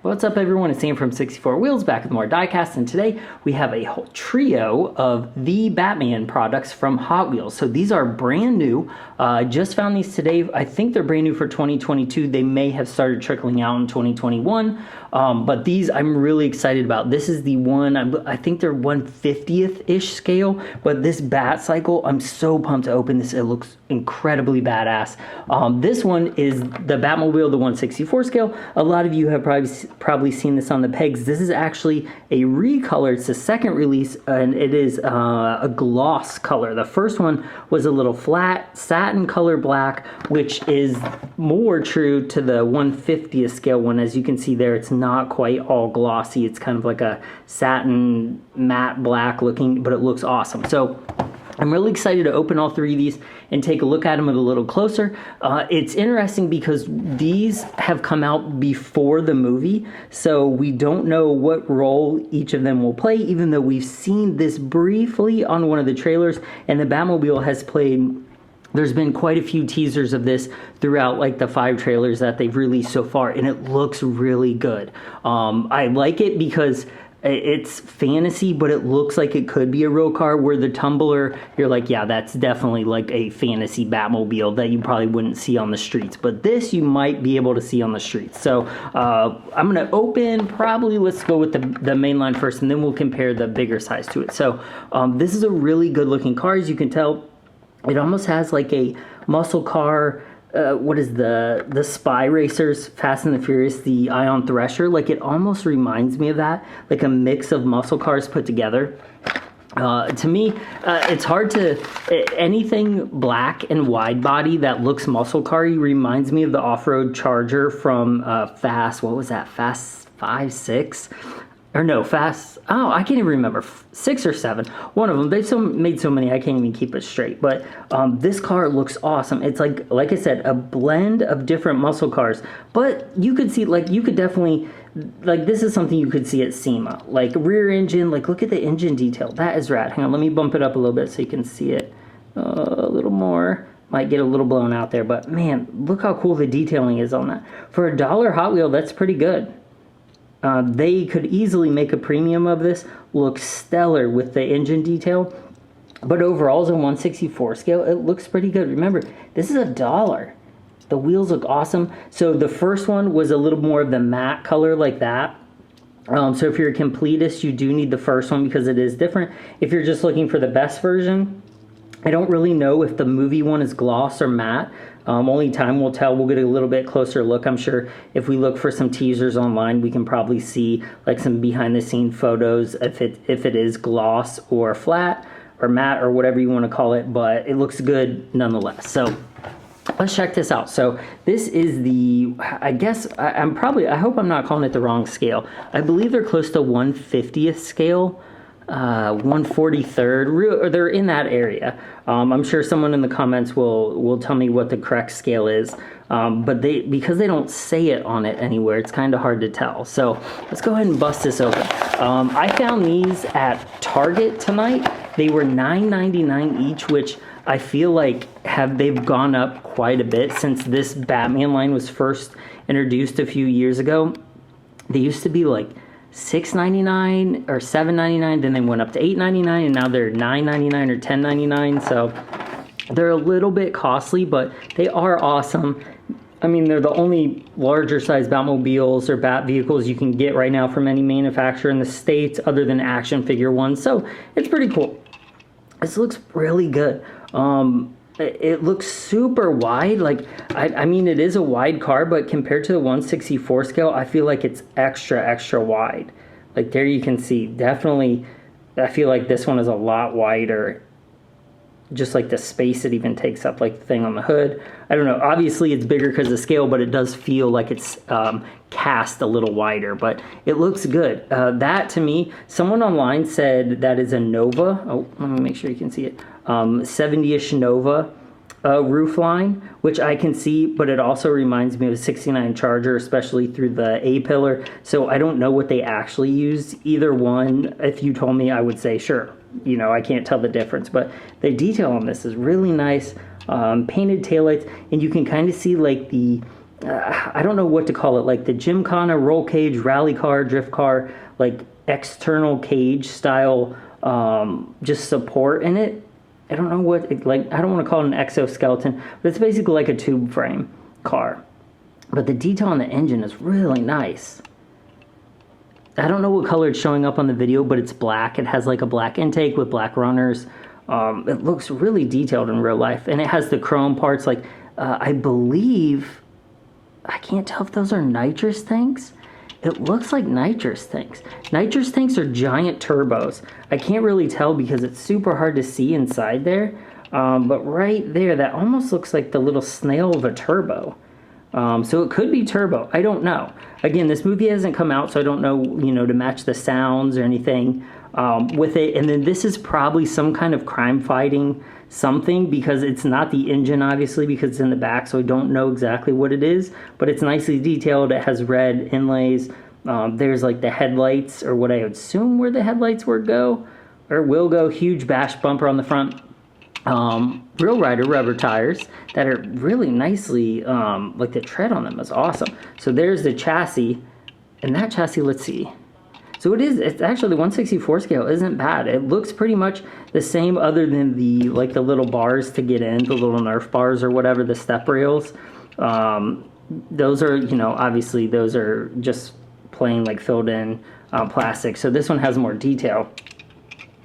What's up everyone, it's Sam from 64 Wheels back with more diecast, and today we have a whole trio of the Batman products from Hot Wheels. So these are brand new. I just found these today. I think they're brand new for 2022. They may have started trickling out in 2021, but these I'm really excited about. This is the one, I think they're 1/50th-ish scale, but this Batcycle, I'm so pumped to open this. It looks incredibly badass. This one is the Batmobile, the 1/64 scale. A lot of you have probably seen this on the pegs. This is actually a recolor. It's the second release, and it is a gloss color. The first one was a little flat satin color black, which is more true to the 1/50th scale one. As you can see there, it's not quite all glossy. It's kind of like a satin matte black looking, but it looks awesome. So I'm really excited to open all three of these and take a look at them a little closer. It's interesting because these have come out before the movie, so we don't know what role each of them will play, even though we've seen this briefly on one of the trailers, and the Batmobile has played. There's been quite a few teasers of this throughout like the 5 trailers that they've released so far, and it looks really good. I like it because it's fantasy, but it looks like it could be a real car, where the Tumbler, you're like, yeah, that's definitely like a fantasy Batmobile that you probably wouldn't see on the streets. But this you might be able to see on the streets. So I'm going to open, probably let's go with the main line first, and then we'll compare the bigger size to it. So this is a really good looking car. As you can tell, it almost has like a muscle car. What is the Spy Racers, Fast and the Furious, the Ion Thresher? Like, it almost reminds me of that, like a mix of muscle cars put together. To me, it's hard to, anything black and wide body that looks muscle car-y reminds me of the off-road Charger from Fast, what was that, Fast 5, 6? Or no, Fast, oh, I can't even remember, 6 or 7, one of them. They've made so many I can't even keep it straight. But this car looks awesome. It's like I said, a blend of different muscle cars. But you could see, like, you could definitely, like, this is something you could see at SEMA. Like, rear engine, like, look at the engine detail. That is rad. Hang on, let me bump it up a little bit so you can see it a little more. Might get a little blown out there, but man, look how cool the detailing is on that. For $1 Hot Wheel, that's pretty good. They could easily make a premium of this look stellar with the engine detail, but overall as a 1/64 scale, it looks pretty good. Remember, this is $1. The wheels look awesome. So the first one was a little more of the matte color like that. So if you're a completist, you do need the first one because it is different. If you're just looking for the best version, I don't really know if the movie one is gloss or matte. Only time will tell. We'll get a little bit closer look. I'm sure if we look for some teasers online, we can probably see like some behind the scene photos if it is gloss or flat or matte or whatever you want to call it, but it looks good nonetheless. So let's check this out. So this is the, I guess, I hope I'm not calling it the wrong scale. I believe they're close to 1/50th scale. 1/43rd, or they're in that area. I'm sure someone in the comments will tell me what the correct scale is, but because they don't say it on it anywhere, it's kind of hard to tell. So let's go ahead and bust this open. I found these at Target tonight. They were $9.99 each, which I feel like they've gone up quite a bit since this Batman line was first introduced a few years ago. They used to be like $6.99 or $7.99, then they went up to $8.99, and now they're $9.99 or $10.99. So they're a little bit costly, but they are awesome. I mean, they're the only larger size Batmobiles or Bat vehicles you can get right now from any manufacturer in the States other than action figure ones. So it's pretty cool. This looks really good. It looks super wide. Like, I mean, it is a wide car, but compared to the 1/64 scale, I feel like it's extra wide. Like, there you can see, definitely, I feel like this one is a lot wider. Just like the space it even takes up, like the thing on the hood. I don't know, obviously it's bigger because of scale, but it does feel like it's cast a little wider, but it looks good. That, to me, someone online said that is a Nova. Oh, let me make sure you can see it. 70-ish Nova roof line, which I can see, but it also reminds me of a 69 Charger, especially through the A-pillar. So I don't know what they actually use. Either one, if you told me, I would say sure. You know, I can't tell the difference, but the detail on this is really nice. Painted taillights, and you can kind of see like the I don't know what to call it, like the Gymkhana roll cage, rally car, drift car, like external cage style, just support in it. I don't know what, I don't want to call it an exoskeleton, but it's basically like a tube frame car. But the detail on the engine is really nice. I don't know what color it's showing up on the video, but it's black. It has like a black intake with black runners. It looks really detailed in real life. And it has the chrome parts, like, I believe, I can't tell if those are nitrous tanks. It looks like nitrous tanks. Nitrous tanks are giant turbos. I can't really tell because it's super hard to see inside there. But right there, that almost looks like the little snail of a turbo. So it could be turbo. I don't know. Again, this movie hasn't come out, so I don't know, to match the sounds or anything with it. And then this is probably some kind of crime fighting something, because it's not the engine, obviously, because it's in the back, so I don't know exactly what it is. But it's nicely detailed. It has red inlays. There's like the headlights, or what I would assume where the headlights will go. Huge bash bumper on the front. Real Rider rubber tires that are really nicely, like the tread on them is awesome. So there's the chassis, and that chassis, let's see. So it's actually the 1/64 scale isn't bad. It looks pretty much the same, other than the little bars to get in, the little Nerf bars or whatever, the step rails. Those are, obviously those are just plain like filled in plastic. So this one has more detail.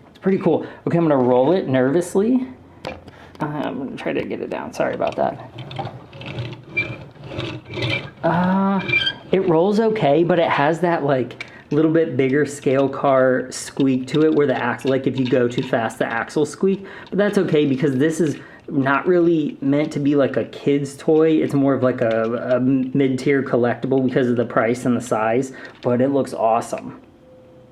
It's pretty cool. Okay, I'm gonna roll it nervously. I'm going to try to get it down. Sorry about that. It rolls okay, but it has that like little bit bigger scale car squeak to it, where the axle, like if you go too fast, the axle squeak. But that's okay, because this is not really meant to be like a kid's toy. It's more of like a mid-tier collectible because of the price and the size, but it looks awesome.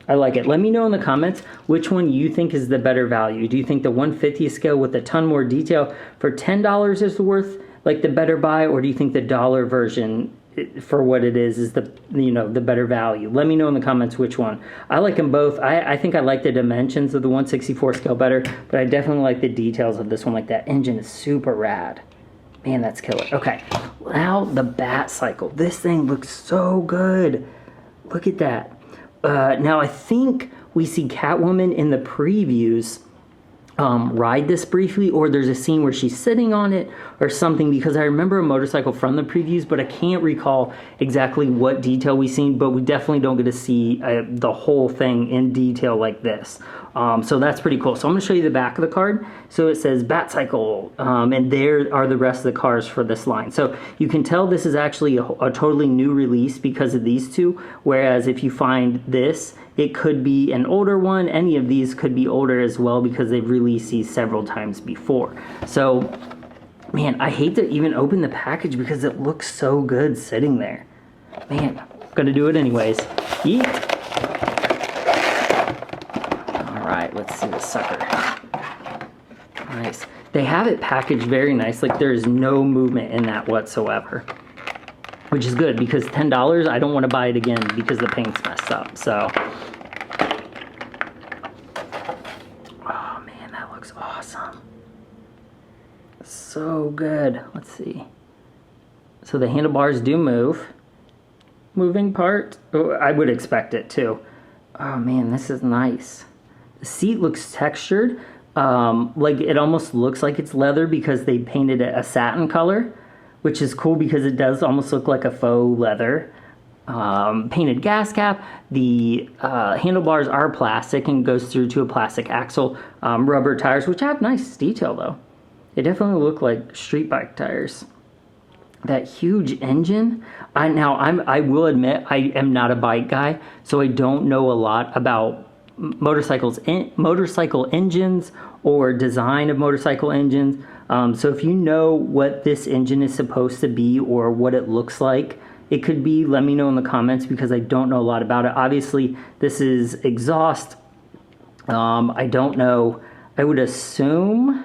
I like it. Let me know in the comments which one you think is the better value. Do you think the 150 scale with a ton more detail for $10 is worth like the better buy, or do you think the dollar version for what it is the the better value? Let me know in the comments which one. I like them both. I think I like the dimensions of the 1/64 scale better, but I definitely like the details of this one. Like that engine is super rad. Man, that's killer. Okay, now the Batcycle. This thing looks so good. Look at that. Now I think we see Catwoman in the previews ride this briefly, or there's a scene where she's sitting on it or something, because I remember a motorcycle from the previews, but I can't recall exactly what detail we've seen, but we definitely don't get to see the whole thing in detail like this. So that's pretty cool. So I'm going to show you the back of the card. So it says Batcycle, and there are the rest of the cars for this line. So you can tell this is actually a totally new release because of these two, whereas if you find this, it could be an older one. Any of these could be older as well, because they've released these several times before. So, man, I hate to even open the package because it looks so good sitting there. Man, I'm gonna do it anyways. Yeet. All right, let's see the sucker. Nice. They have it packaged very nice. Like, there is no movement in that whatsoever, which is good, because $10, I don't want to buy it again because the paint's messed up. So, oh man, that looks awesome. So good. Let's see. So the handlebars do move. Moving part. Oh, I would expect it too. Oh man, this is nice. The seat looks textured. Like it almost looks like it's leather because they painted it a satin color, which is cool because it does almost look like a faux leather. Painted gas cap. The handlebars are plastic and goes through to a plastic axle. Rubber tires, which have nice detail though. They definitely look like street bike tires. That huge engine. I will admit I am not a bike guy, so I don't know a lot about motorcycle engines or design of motorcycle engines. So if you know what this engine is supposed to be or what it looks like, it could be, let me know in the comments, because I don't know a lot about it. Obviously, this is exhaust. I don't know. I would assume,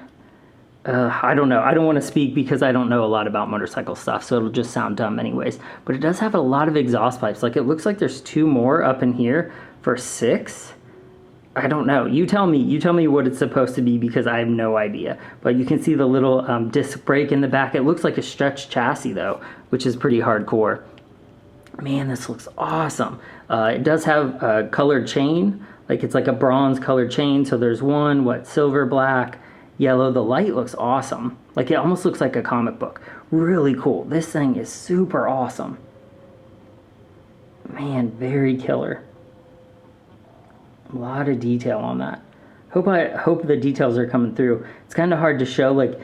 I don't know. I don't want to speak because I don't know a lot about motorcycle stuff, so it'll just sound dumb anyways. But it does have a lot of exhaust pipes. Like, it looks like there's 2 more up in here for 6. I don't know. You tell me what it's supposed to be because I have no idea. But you can see the little disc brake in the back. It looks like a stretched chassis though, which is pretty hardcore. Man, this looks awesome. It does have a colored chain. Like it's like a bronze colored chain. So there's one, silver, black, yellow. The light looks awesome. Like it almost looks like a comic book. Really cool. This thing is super awesome. Man, very killer. A lot of detail on that. I hope the details are coming through. It's kind of hard to show, like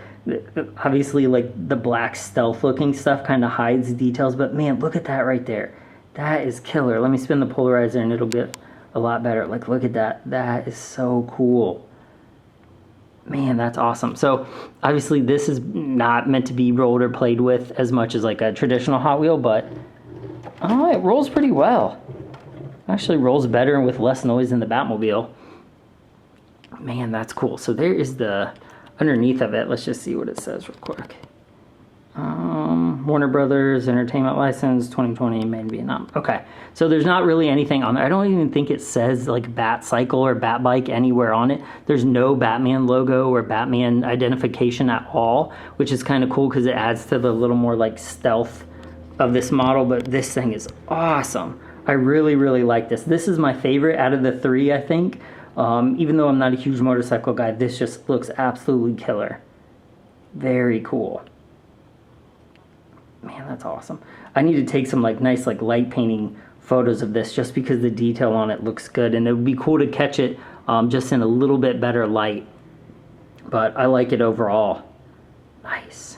obviously like the black stealth looking stuff kind of hides details, but man, look at that right there. That is killer. Let me spin the polarizer and it'll get a lot better. Like look at that. That is so cool. Man, that's awesome. So obviously this is not meant to be rolled or played with as much as like a traditional Hot Wheel, but oh, it rolls pretty well. Actually rolls better and with less noise than the Batmobile. Man, that's cool. So there is the underneath of it. Let's just see what it says real quick. Warner Brothers Entertainment License 2020 made in Vietnam. Okay, so there's not really anything on there. I don't even think it says like Batcycle or Batbike anywhere on it. There's no Batman logo or Batman identification at all, which is kind of cool because it adds to the little more like stealth of this model. But this thing is awesome. I really, really like this. This is my favorite out of the three, I think. Even though I'm not a huge motorcycle guy, this just looks absolutely killer. Very cool. Man, that's awesome. I need to take some like nice like light painting photos of this just because the detail on it looks good, and it would be cool to catch it just in a little bit better light. But I like it overall. Nice.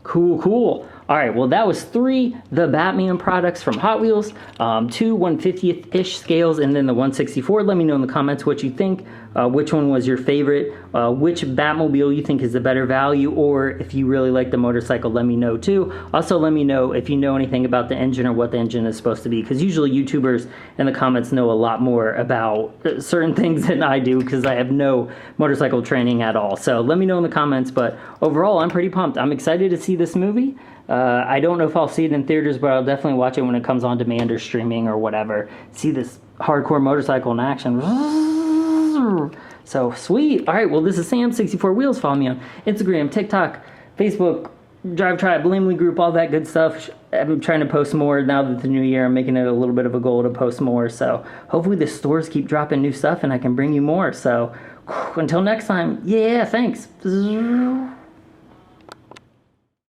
Cool, cool. All right, well, that was 3 the Batman products from Hot Wheels, 2 1/50th-ish scales, and then the 1/64. Let me know in the comments what you think, which one was your favorite, which Batmobile you think is the better value, or if you really like the motorcycle, let me know too. Also, let me know if you know anything about the engine or what the engine is supposed to be, because usually YouTubers in the comments know a lot more about certain things than I do, because I have no motorcycle training at all. So let me know in the comments, but overall, I'm pretty pumped. I'm excited to see this movie. I don't know if I'll see it in theaters, but I'll definitely watch it when it comes on demand or streaming or whatever. See this hardcore motorcycle in action. So sweet. All right, well, this is Sam, 64 Wheels. Follow me on Instagram, TikTok, Facebook, Drive Tribe, Lamely Group, all that good stuff. I'm trying to post more now that the new year. I'm making it a little bit of a goal to post more. So hopefully the stores keep dropping new stuff and I can bring you more. So until next time, yeah, thanks.